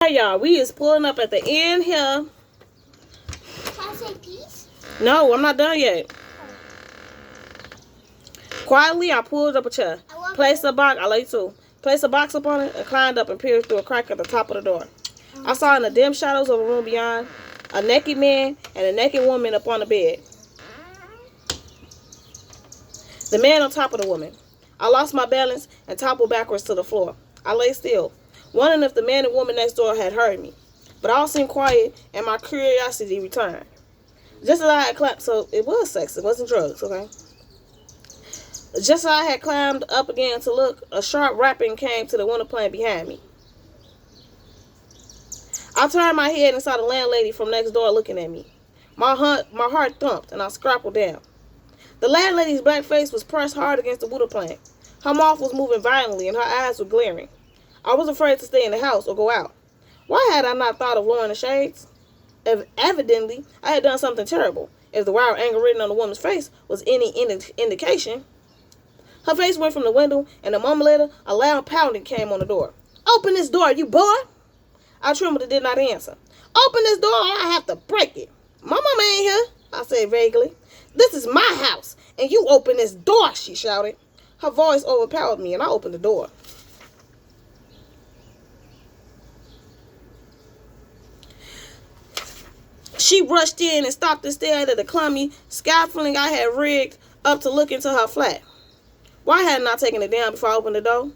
Hey y'all, we is pulling up at the end here. Can I say peace? No, I'm not done yet. Quietly, I pulled up a chair. Placed a box. I love you too. Placed a box up on it and climbed up and peered through a crack at the top of the door. I saw in the dim shadows of a room beyond a naked man and a naked woman up on the bed. The man on top of the woman. I lost my balance and toppled backwards to the floor. I lay still, wondering if the man and woman next door had heard me. But all seemed quiet and my curiosity returned. Just as I had clapped, so it was sex, it wasn't drugs, okay? Just as I had climbed up again to look, a sharp rapping came to the window pane behind me. I turned my head and saw the landlady from next door looking at me. My heart thumped and I scrappled down. The landlady's black face was pressed hard against the window pane. Her mouth was moving violently and her eyes were glaring. I was afraid to stay in the house or go out. Why had I not thought of lowering the shades? Evidently, I had done something terrible, if the wild anger written on the woman's face was any indication. Her face went from the window, and a moment later, a loud pounding came on the door. "Open this door, you boy!" I trembled and did not answer. "Open this door or I have to break it." "My mama ain't here," I said vaguely. "This is my house, and you open this door," she shouted. Her voice overpowered me, and I opened the door. She rushed in and stopped and stared at the clumsy scaffolding I had rigged up to look into her flat. Why hadn't I taken it down before I opened the door?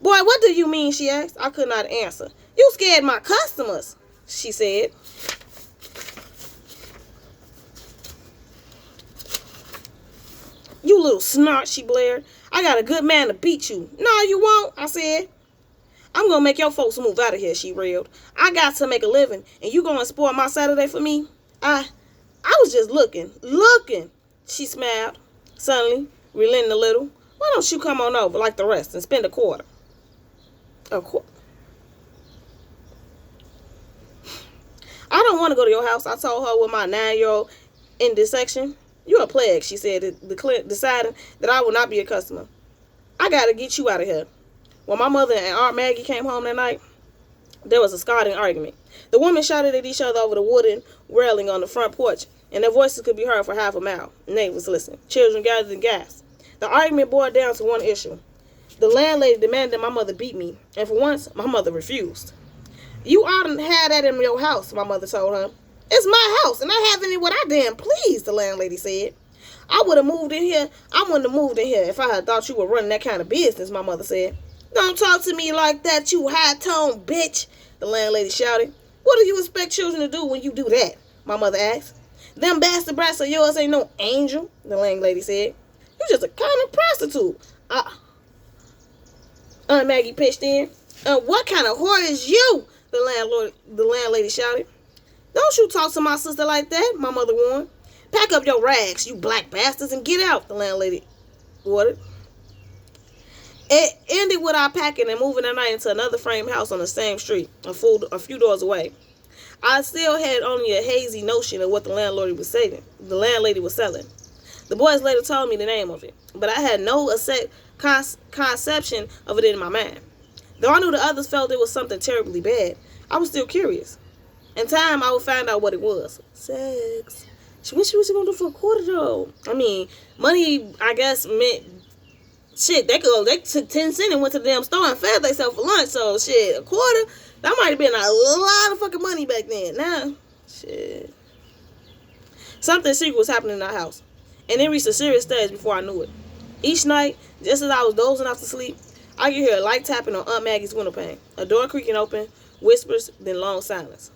"Boy, what do you mean?" she asked. I could not answer. "You scared my customers," she said. "You little snot," she blared. "I got a good man to beat you." "No, you won't," I said. "I'm going to make your folks move out of here," she railed. "I got to make a living, and you going to spoil my Saturday for me?" I was just looking. She smiled, suddenly, relenting a little. "Why don't you come on over like the rest and spend a quarter?" "A quarter?" "I don't want to go to your house," I told her with my 9-year-old indecision. "You're a plague," she said, deciding that I would not be a customer. "I got to get you out of here." When my mother and Aunt Maggie came home that night, there was a scalding argument. The women shouted at each other over the wooden railing on the front porch, and their voices could be heard for half a mile. Neighbors listened. Children gathered and gasped. The argument boiled down to one issue. The landlady demanded my mother beat me, and for once, my mother refused. "You oughtn't have that in your house," my mother told her. "It's my house, and I have any what I damn please," the landlady said. I wouldn't have moved in here if I had thought you were running that kind of business," my mother said. "Don't talk to me like that, you high-toned bitch," the landlady shouted. "What do you expect children to do when you do that?" my mother asked. "Them bastard brats of yours ain't no angel," the landlady said. "You just a common prostitute." Aunt Maggie pitched in. "What kind of whore is you?" the landlady shouted. "Don't you talk to my sister like that," my mother warned. "Pack up your rags, you black bastards, and get out," the landlady ordered. It ended with our packing and moving that night into another frame house on the same street, a few doors away. I still had only a hazy notion of what the landlady was selling. The boys later told me the name of it, but I had no conception of it in my mind. Though I knew the others felt it was something terribly bad, I was still curious. In time, I would find out what it was. Sex. What she was going to do for a quarter, though? I mean, money, I guess, meant... Shit, they took 10 cents and went to the damn store and fed themselves for lunch. So, shit, a quarter, that might have been a lot of fucking money back then. Now, shit. Something secret was happening in our house, and it reached a serious stage before I knew it. Each night, just as I was dozing off to sleep, I could hear a light tapping on Aunt Maggie's window pane, a door creaking open, whispers, then long silence.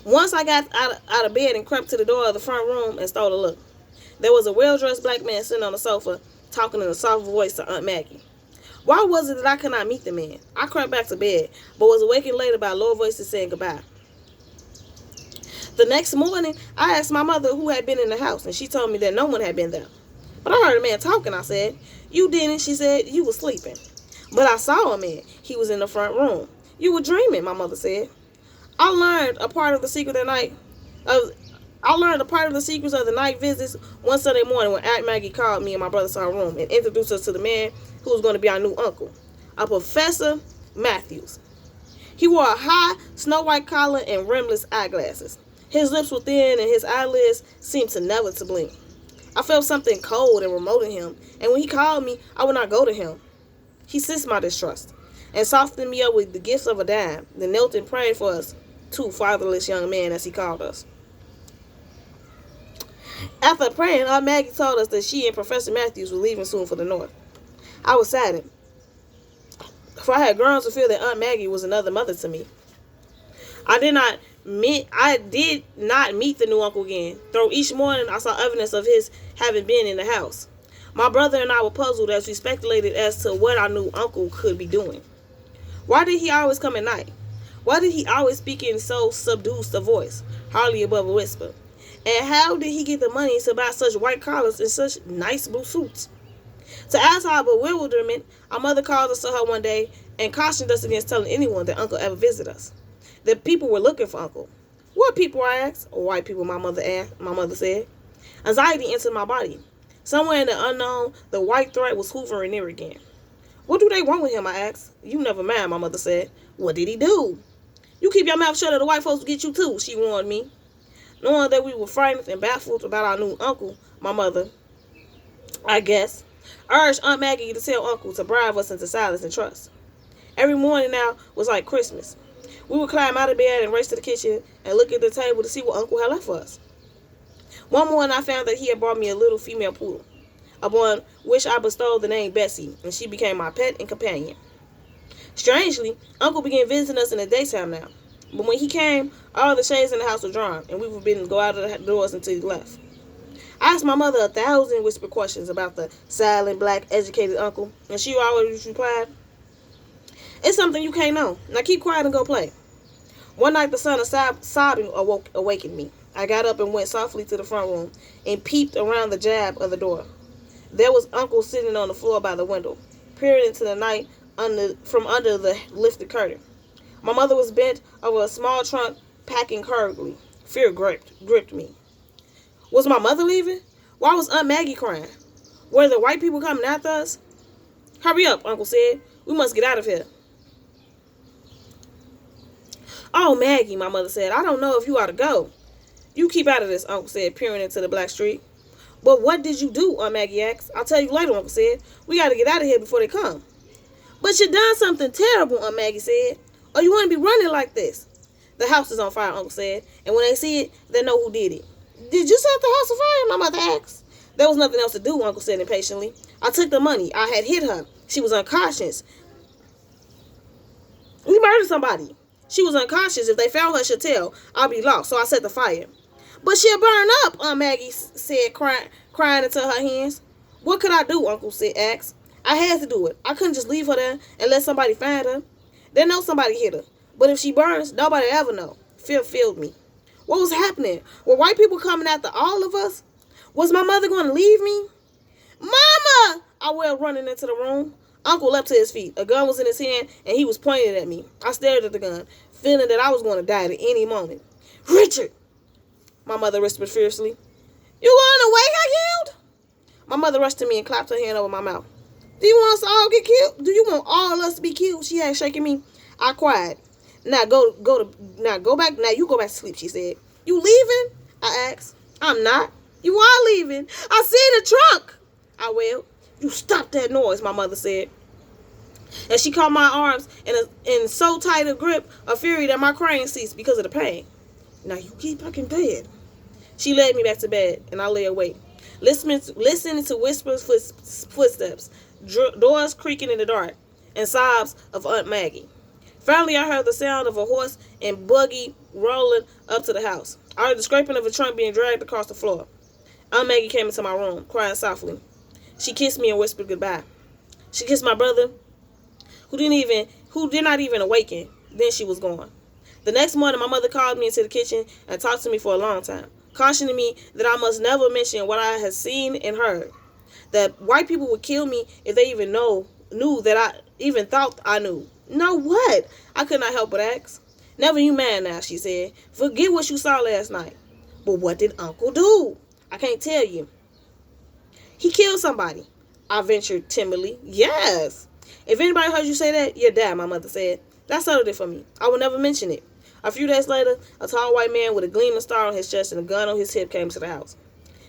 Once I got out of bed and crept to the door of the front room and stole a look. There was a well-dressed black man sitting on the sofa, talking in a soft voice to Aunt Maggie. Why was it that I could not meet the man? I crept back to bed, but was awakened later by low voices saying goodbye. The next morning, I asked my mother who had been in the house, and she told me that no one had been there. "But I heard a man talking," I said. "You didn't," she said. "You were sleeping." "But I saw a man. He was in the front room." "You were dreaming," my mother said. I learned a part of the secrets of the night visits one Sunday morning when Aunt Maggie called me and my brother to her room and introduced us to the man who was going to be our new uncle, a Professor Matthews. He wore a high, snow-white collar and rimless eyeglasses. His lips were thin and his eyelids seemed to never to blink. I felt something cold and remote in him, and when he called me, I would not go to him. He sensed my distrust and softened me up with the gifts of a dime, then knelt and prayed for us, two fatherless young men, as he called us. After praying, Aunt Maggie told us that she and Professor Matthews were leaving soon for the north. I was saddened, for I had grown to feel that Aunt Maggie was another mother to me. I did not meet the new uncle again, though each morning I saw evidence of his having been in the house. My brother and I were puzzled as we speculated as to what our new uncle could be doing. Why did he always come at night? Why did he always speak in so subdued a voice, hardly above a whisper? And how did he get the money to buy such white collars and such nice blue suits? To add to our bewilderment, our mother called us to her one day and cautioned us against telling anyone that Uncle ever visited us. The people were looking for Uncle. What people, I asked. White people, my mother said. Anxiety entered my body. Somewhere in the unknown, the white threat was hovering near again. What do they want with him, I asked. You never mind, my mother said. What did he do? You keep your mouth shut or the white folks will get you too, she warned me. Knowing that we were frightened and baffled about our new uncle, my mother, I guess, urged Aunt Maggie to tell Uncle to bribe us into silence and trust. Every morning now was like Christmas. We would climb out of bed and race to the kitchen and look at the table to see what Uncle had left for us. One morning I found that he had brought me a little female poodle, upon which I bestowed the name Bessie, and she became my pet and companion. Strangely, Uncle began visiting us in the daytime now. But when he came, all the shades in the house were drawn, and we were forbidden to go out of the doors until he left. I asked my mother 1,000 whispered questions about the silent, black, educated uncle, and she always replied, "It's something you can't know. Now keep quiet and go play." One night, the sound of sobbing awakened me. I got up and went softly to the front room and peeped around the jab of the door. There was Uncle sitting on the floor by the window, peering into the night from under the lifted curtain. My mother was bent over a small trunk, packing hurriedly. Fear gripped me. Was my mother leaving? Why was Aunt Maggie crying? Were the white people coming after us? Hurry up, Uncle said. We must get out of here. Oh, Maggie, my mother said, I don't know if you ought to go. You keep out of this, Uncle said, peering into the black street. But what did you do, Aunt Maggie asked. I'll tell you later, Uncle said. We got to get out of here before they come. But you done something terrible, Aunt Maggie said. Or you want to be running like this? The house is on fire, Uncle said. And when they see it, they know who did it. Did you set the house on fire? My mother asked. There was nothing else to do, Uncle said impatiently. I took the money. I had hit her. She was unconscious. We murdered somebody. She was unconscious. If they found her, she'll tell. I'll be lost. So I set the fire. But she'll burn up, Aunt Maggie said, crying into her hands. What could I do, Uncle asked. I had to do it. I couldn't just leave her there and let somebody find her. They know somebody hit her. But if she burns, nobody will ever know. Fear filled me. What was happening? Were white people coming after all of us? Was my mother going to leave me? Mama! I wailed, running into the room. Uncle leapt to his feet. A gun was in his hand, and he was pointing at me. I stared at the gun, feeling that I was going to die at any moment. Richard! My mother whispered fiercely. You going away? I yelled. My mother rushed to me and clapped her hand over my mouth. Do you want us to all get killed? Do you want all of us to be killed? She asked, shaking me. I cried. Now go back. Now you go back to sleep, she said. You leaving? I asked. I'm not. You are leaving. I see the trunk. I wailed. You stop that noise, my mother said. And she caught my arms in so tight a grip of fury that my crying ceased because of the pain. Now you get back in bed. She led me back to bed, and I lay awake, listening to whispers, footsteps, doors creaking in the dark, and sobs of Aunt Maggie. Finally, I heard the sound of a horse and buggy rolling up to the house. I heard the scraping of a trunk being dragged across the floor. Aunt Maggie came into my room, crying softly. She kissed me and whispered goodbye. She kissed my brother, who did not even awaken. Then she was gone. The next morning, my mother called me into the kitchen and talked to me for a long time, cautioning me that I must never mention what I had seen and heard. That white people would kill me if they even knew that I even thought I knew. Know what? I could not help but ask. Never you mind now, she said. Forget what you saw last night. But what did Uncle do? I can't tell you. He killed somebody, I ventured timidly. Yes. If anybody heard you say that, you're dead, my mother said. That settled it for me. I would never mention it. A few days later, a tall white man with a gleaming star on his chest and a gun on his hip came to the house.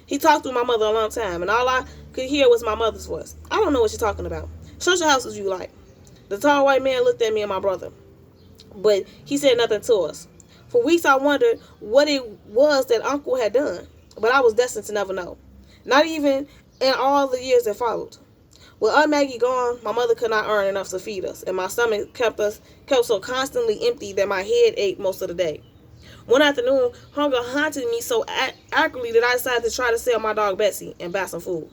He talked to my mother a long time, and all I could hear was my mother's voice. I don't know what you're talking about. Search the house as you like. The tall white man looked at me and my brother, but he said nothing to us. For weeks I wondered what it was that Uncle had done, but I was destined to never know. Not even in all the years that followed. With Aunt Maggie gone, my mother could not earn enough to feed us, and my stomach kept so constantly empty that my head ached most of the day. One afternoon, hunger haunted me so accurately that I decided to try to sell my dog Betsy and buy some food.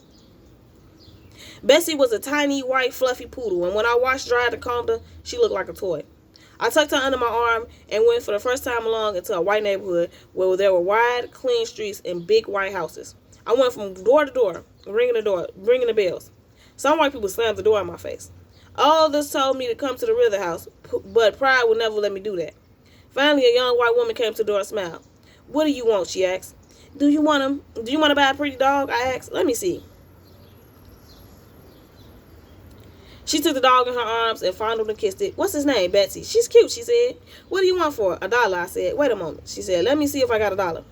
Betsy was a tiny, white, fluffy poodle, and when I washed, dried, and combed her, she looked like a toy. I tucked her under my arm and went for the first time along into a white neighborhood where there were wide, clean streets and big white houses. I went from door to door, ringing the bells. Some white people slammed the door in my face. All this told me to come to the River House, but pride would never let me do that. Finally, a young white woman came to the door and smiled. "What do you want?" she asked. Do you want to buy a pretty dog?" I asked. "Let me see." She took the dog in her arms and fondled and kissed it. "What's his name?" "Betsy." "She's cute," she said. "What do you want for her?" $1, I said. "Wait a moment," she said. "Let me see if I got $1."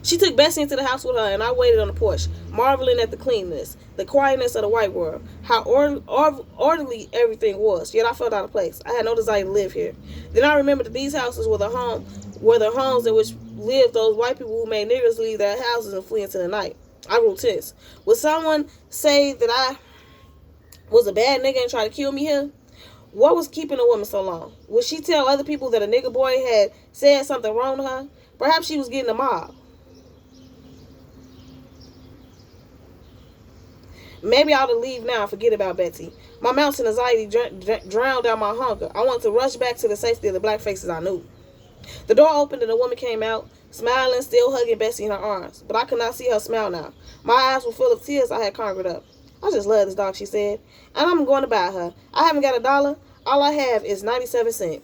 She took Betsy into the house with her, and I waited on the porch, marveling at the cleanness, the quietness of the white world, how orderly everything was. Yet I felt out of place. I had no desire to live here. Then I remembered that these houses were the homes in which lived those white people who made niggers leave their houses and flee into the night. I grew tense. Would someone say that I was a bad nigga and try to kill me here? What was keeping a woman so long? Would she tell other people that a nigger boy had said something wrong to her? Perhaps she was getting a mob. Maybe I ought to leave now and forget about Betsy. My mountain anxiety drowned out my hunger. I wanted to rush back to the safety of the black faces I knew. The door opened and a woman came out, smiling, still hugging Betsy in her arms. But I could not see her smile now. My eyes were full of tears I had conjured up. "I just love this dog," she said, "and I'm going to buy her. I haven't got $1. All I have is 97 cents.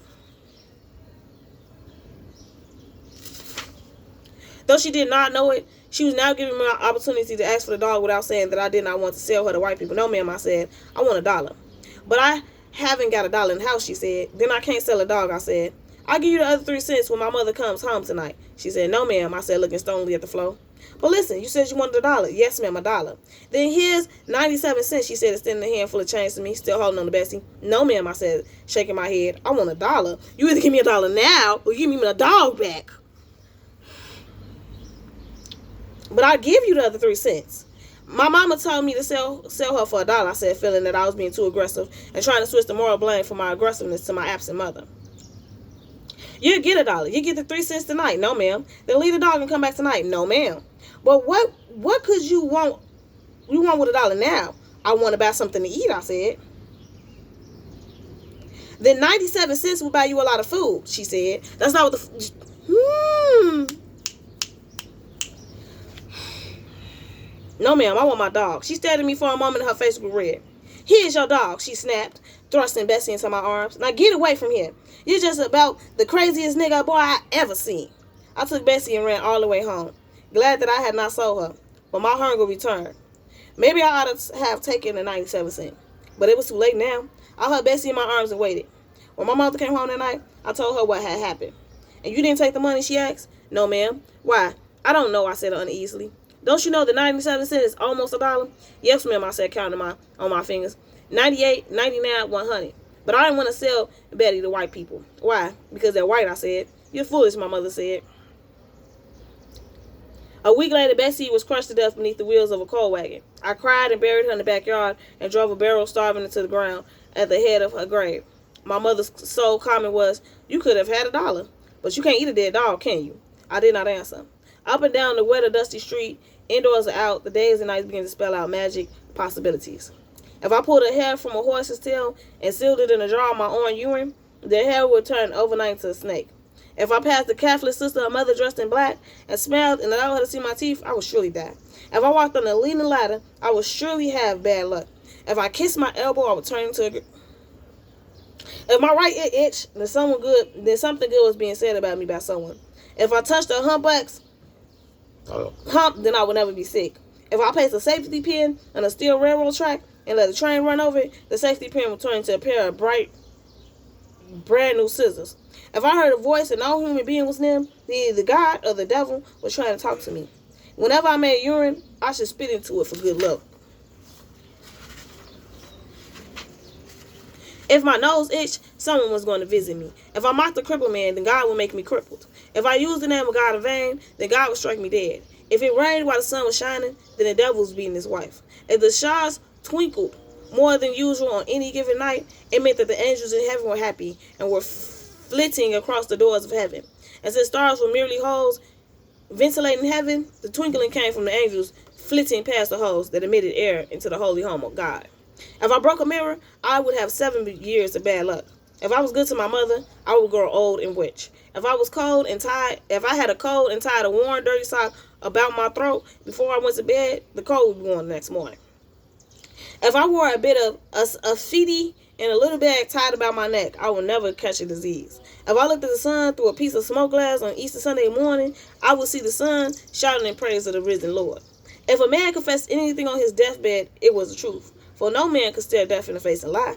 Though she did not know it, she was now giving me an opportunity to ask for the dog without saying that I did not want to sell her to white people. "No, ma'am," I said. "I want $1. "But I haven't got $1 in the house," she said. "Then I can't sell a dog," I said. "I'll give you the other 3 cents when my mother comes home tonight." She said. "No, ma'am," I said, looking stonily at the floor. "But listen, you said you wanted $1. "Yes, ma'am, $1. "Then here's 97 cents, she said, extending a handful of change to me, still holding on to Betsy. "No, ma'am," I said, shaking my head. "I want $1. You either give me $1 now or give me my dog back. But I'll give you the other 3 cents. "My mama told me to sell her for $1, I said, feeling that I was being too aggressive and trying to switch the moral blame for my aggressiveness to my absent mother. "You'll get $1. You get the 3 cents tonight." "No, ma'am." "Then leave the dog and come back tonight." "No, ma'am." "But what could you want with $1 now?" "I want to buy something to eat," I said. "Then 97 cents will buy you a lot of food," she said. "That's not what "No, ma'am, I want my dog." She stared at me for a moment and her face grew red. "Here's your dog," she snapped, thrusting Betsy into my arms. "Now get away from here. You're just about the craziest nigga boy I ever seen." I took Betsy and ran all the way home, glad that I had not sold her, but my hunger returned. Maybe I ought to have taken the 97 cents, but it was too late now. I held Betsy in my arms and waited. When my mother came home that night, I told her what had happened. "And you didn't take the money?" she asked. "No, ma'am." "Why?" "I don't know," I said uneasily. "Don't you know that 97 cents is almost $1? "Yes, ma'am," I said, counting on my fingers. 98, 99, 100. But I didn't want to sell Betty to white people. "Why?" "Because they're white," I said. "You're foolish," my mother said. A week later, Betsy was crushed to death beneath the wheels of a coal wagon. I cried and buried her in the backyard and drove a barrel starving into the ground at the head of her grave. My mother's sole comment was, "You could have had $1, but you can't eat a dead dog, can you?" I did not answer. Up and down the wet or dusty street, indoors or out, the days and nights began to spell out magic possibilities. If I pulled a hair from a horse's tail and sealed it in a jar of my own urine, the hair would turn overnight into a snake. If I passed a Catholic sister, a mother dressed in black, and smiled and allowed her to see my teeth, I would surely die. If I walked on a leaning ladder, I would surely have bad luck. If I kissed my elbow, I would turn into a... If my right ear itched, then something good was being said about me by someone. If I touched a humpback's hump, then I would never be sick. If I placed a safety pin on a steel railroad track, and let the train run over it, the safety pin would turn into a pair of bright, brand new scissors. If I heard a voice and no human being was near, either God or the devil was trying to talk to me. Whenever I made urine, I should spit into it for good luck. If my nose itched, someone was going to visit me. If I mocked the crippled man, then God would make me crippled. If I used the name of God in vain, then God would strike me dead. If it rained while the sun was shining, then the devil was beating his wife. If the stars twinkled more than usual on any given night, it meant that the angels in heaven were happy and were flitting across the doors of heaven. And since stars were merely holes ventilating heaven, the twinkling came from the angels flitting past the holes that emitted air into the holy home of God. If I broke a mirror, I would have 7 years of bad luck. If I was good to my mother, I would grow old and rich. If I had a cold and tied a worn, dirty sock about my throat before I went to bed, the cold would be gone the next morning. If I wore a bit of a feety and a little bag tied about my neck, I would never catch a disease. If I looked at the sun through a piece of smoke glass on Easter Sunday morning, I would see the sun shouting in praise of the risen Lord. If a man confessed anything on his deathbed, it was the truth. For no man could stare death in the face and lie.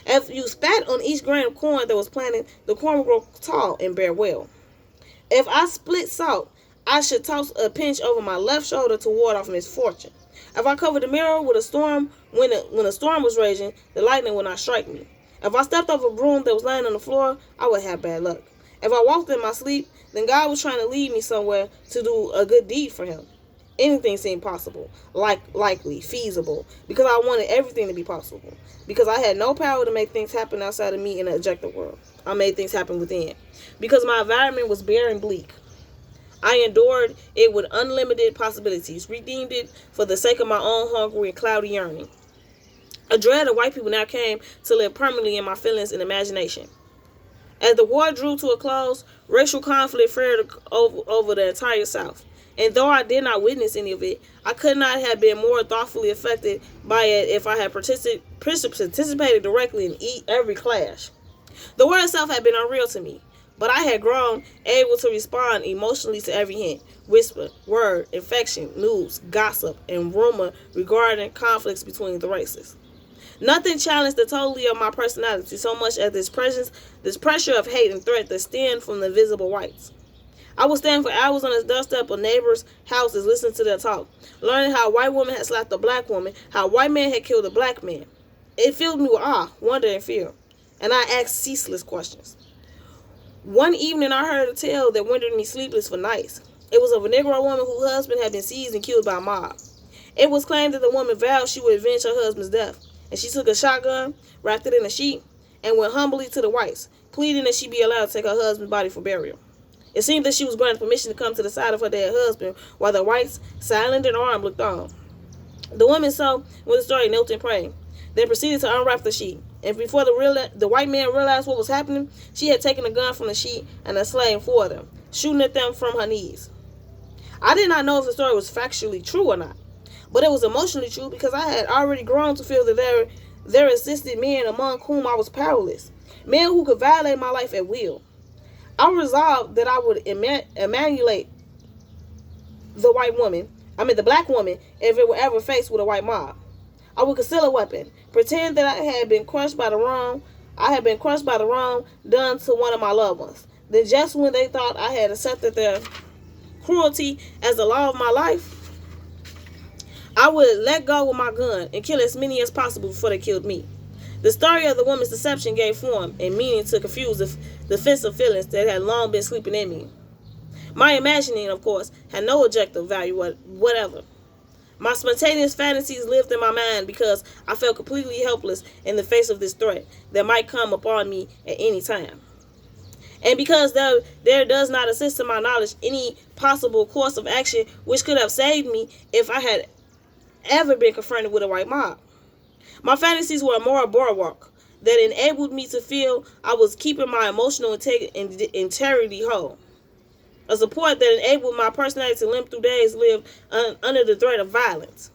If you spat on each grain of corn that was planted, the corn would grow tall and bear well. If I split salt, I should toss a pinch over my left shoulder to ward off misfortune. If I covered the mirror with a storm, when a storm was raging, the lightning would not strike me. If I stepped off a broom that was laying on the floor, I would have bad luck. If I walked in my sleep, then God was trying to lead me somewhere to do a good deed for him. Anything seemed possible, likely, feasible, because I wanted everything to be possible. Because I had no power to make things happen outside of me in the objective world. I made things happen within. Because my environment was bare and bleak. I endured it with unlimited possibilities, redeemed it for the sake of my own hungry and cloudy yearning. A dread of white people now came to live permanently in my feelings and imagination. As the war drew to a close, racial conflict flared over the entire South. And though I did not witness any of it, I could not have been more thoughtfully affected by it if I had participated directly in every clash. The war itself had been unreal to me, but I had grown able to respond emotionally to every hint, whisper, word, infection, news, gossip, and rumor regarding conflicts between the races. Nothing challenged the totality of my personality so much as this pressure of hate and threat that stemmed from the visible whites. I would stand for hours on the doorstep of neighbors' houses listening to their talk, learning how a white woman had slapped a black woman, how a white man had killed a black man. It filled me with awe, wonder, and fear, and I asked ceaseless questions. One evening I heard a tale that rendered me sleepless for nights. It was of a Negro woman whose husband had been seized and killed by a mob. It was claimed that the woman vowed she would avenge her husband's death, and she took a shotgun, wrapped it in a sheet, and went humbly to the whites, pleading that she be allowed to take her husband's body for burial. It seemed that she was granted permission to come to the side of her dead husband, while the whites, silent and armed, looked on. The woman saw when the story knelt and prayed, then proceeded to unwrap the sheet. And before the white man realized what was happening, she had taken a gun from the sheet and a sling for them, shooting at them from her knees. I did not know if the story was factually true or not, but it was emotionally true because I had already grown to feel that there existed men among whom I was powerless, men who could violate my life at will. I resolved that I would emulate the black woman, if it were ever faced with a white mob. I would conceal a weapon, pretend that I had been crushed by the wrong done to one of my loved ones. Then just when they thought I had accepted their cruelty as the law of my life, I would let go with my gun and kill as many as possible before they killed me. The story of the woman's deception gave form and meaning to confuse the defensive feelings that had long been sleeping in me. My imagining, of course, had no objective value whatever. My spontaneous fantasies lived in my mind because I felt completely helpless in the face of this threat that might come upon me at any time. And because there does not exist to my knowledge any possible course of action which could have saved me if I had ever been confronted with a white mob. My fantasies were a moral bulwark that enabled me to feel I was keeping my emotional integrity whole. A support that enabled my personality to limp through days lived under the threat of violence.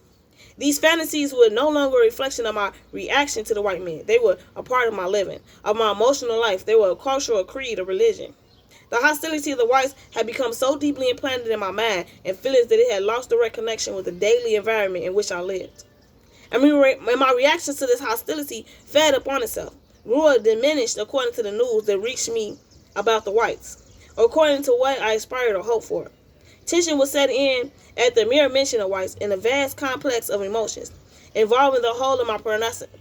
These fantasies were no longer a reflection of my reaction to the white man. They were a part of my living, of my emotional life. They were a culture, a creed, a religion. The hostility of the whites had become so deeply implanted in my mind and feelings that it had lost direct connection with the daily environment in which I lived. And my reactions to this hostility fed upon itself, grew or diminished according to the news that reached me about the whites, or according to what I aspired or hoped for. Tension was set in at the mere mention of whites in a vast complex of emotions, involving the whole of my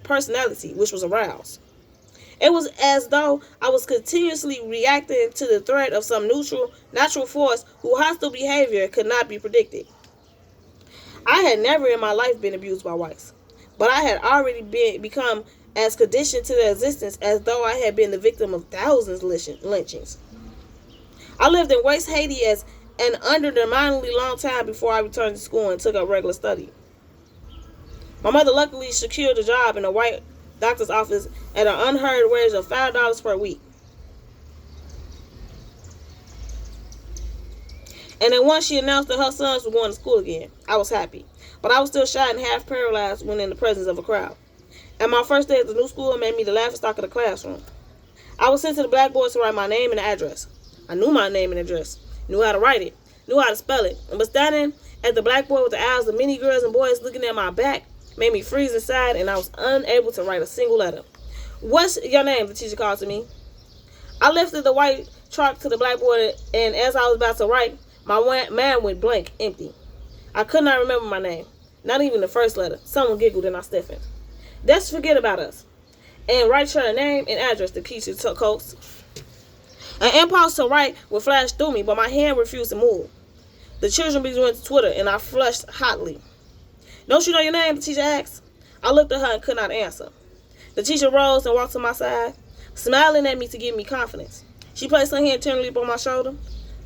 personality, which was aroused. It was as though I was continuously reacting to the threat of some natural force whose hostile behavior could not be predicted. I had never in my life been abused by whites, but I had already become as conditioned to their existence as though I had been the victim of thousands lynchings. I lived in West Haiti as an underminingly long time before I returned to school and took up regular study. My mother luckily secured a job in a white doctor's office at an unheard wage of $5 per week. And then once she announced that her sons were going to school again, I was happy. But I was still shy and half paralyzed when in the presence of a crowd. And my first day at the new school made me the laughingstock of the classroom. I was sent to the blackboard to write my name and address. I knew my name and address, knew how to write it, knew how to spell it. But standing at the blackboard with the eyes of many girls and boys looking at my back made me freeze inside, and I was unable to write a single letter. "What's your name?" the teacher called to me. I lifted the white chalk to the blackboard, and as I was about to write, my mind went blank, empty. I could not remember my name, not even the first letter. Someone giggled and I stiffened. "Let's forget about us and write your name and address," the teacher coaxed. An impulse to write would flash through me, but my hand refused to move. The children began to twitter, and I flushed hotly. "Don't you know your name?" the teacher asked. I looked at her and could not answer. The teacher rose and walked to my side, smiling at me to give me confidence. She placed her hand tenderly upon my shoulder.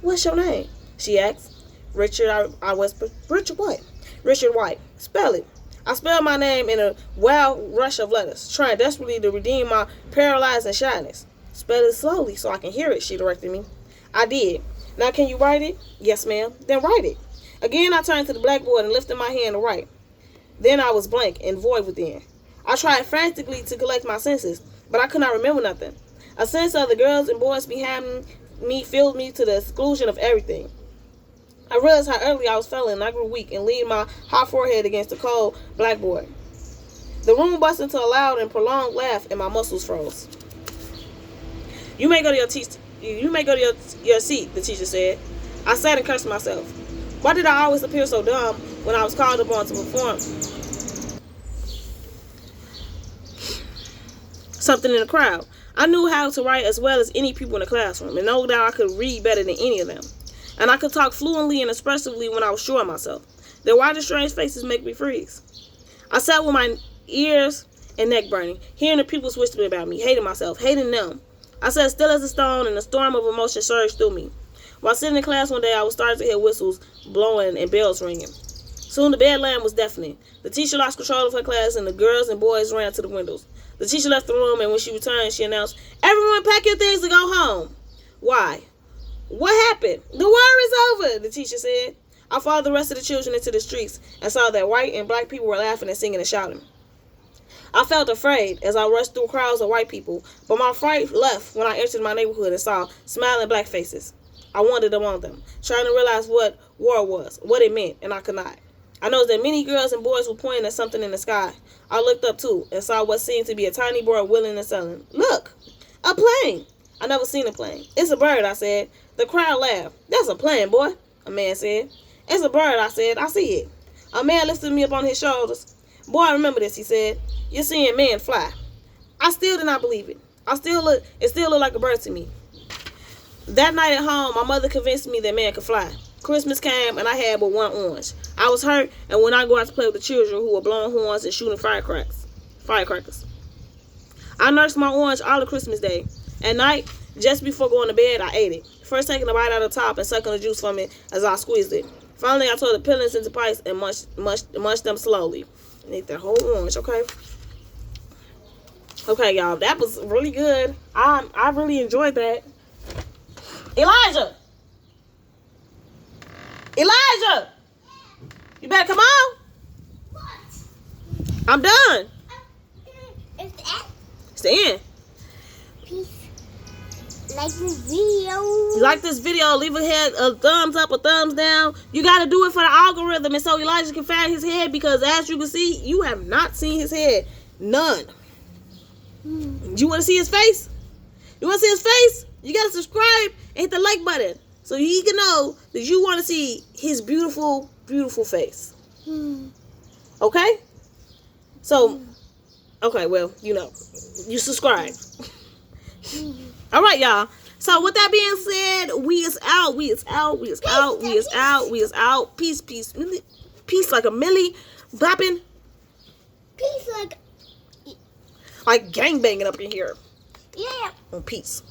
"What's your name?" she asked. "Richard," I whispered. "Richard what?" "Richard Wright." "Spell it." I spelled my name in a wild rush of letters, trying desperately to redeem my paralyzing shyness. "Spell it slowly so I can hear it," she directed me. I did. "Now can you write it?" "Yes, ma'am." "Then write it." Again I turned to the blackboard and lifted my hand to write. Then I was blank and void within. I tried frantically to collect my senses, but I could not remember nothing. A sense of the girls and boys behind me filled me to the exclusion of everything. I realized how early I was feeling, and I grew weak and leaned my hot forehead against the cold blackboard. The room burst into a loud and prolonged laugh, and my muscles froze. You may go to your seat," the teacher said. I sat and cursed myself. Why did I always appear so dumb when I was called upon to perform something in the crowd? I knew how to write as well as any people in the classroom, and no doubt I could read better than any of them. And I could talk fluently and expressively when I was sure of myself. Then why did strange faces make me freeze? I sat with my ears and neck burning, hearing the people whisper about me, hating myself, hating them. I sat still as a stone, and a storm of emotion surged through me. While sitting in class one day, I was starting to hear whistles blowing and bells ringing. Soon the bedlam was deafening. The teacher lost control of her class, and the girls and boys ran to the windows. The teacher left the room, and when she returned, she announced, "Everyone pack your things to go home." "Why?" "What happened?" "The war is over," the teacher said. I followed the rest of the children into the streets and saw that white and black people were laughing and singing and shouting. I felt afraid as I rushed through crowds of white people, but my fright left when I entered my neighborhood and saw smiling black faces. I wandered among them, trying to realize what war was, what it meant, and I could not. I noticed that many girls and boys were pointing at something in the sky. I looked up too and saw what seemed to be a tiny bird wheeling and selling. "Look, a plane!" I never seen a plane. "It's a bird," I said. The crowd laughed. "That's a plane, boy," a man said. "It's a bird," I said. "I see it." A man lifted me up on his shoulders. "Boy, remember this," he said. "You're seeing men fly." I still did not believe it. It still looked like a bird to me. That night at home, my mother convinced me that man could fly. Christmas came, and I had but one orange. I was hurt, and when I go out to play with the children who were blowing horns and shooting firecrackers. I nursed my orange all of Christmas Day. At night, just before going to bed, I ate it. First taking a bite out of the top and sucking the juice from it as I squeezed it. Finally, I tore the peelings into bites and munched them slowly. And ate that whole orange, okay? Okay, y'all, that was really good. I really enjoyed that. Elijah! Elijah! You better come on. What? I'm done. It's the end. It's the end. Peace. Like this video. You like this video, leave a thumbs up or thumbs down. You got to do it for the algorithm, and so Elijah can find his head, because as you can see, you have not seen his head. None. You want to see his face? You want to see his face? You got to subscribe and hit the like button so he can know that you want to see his beautiful, beautiful face. Okay? So, okay, well, you know, you subscribe. All right, y'all. So with that being said, we is out. We is out. We is out. We is out. We is out. Peace, peace, peace like a millie bopping. Peace Like gang banging up in here. Yeah. Oh, peace.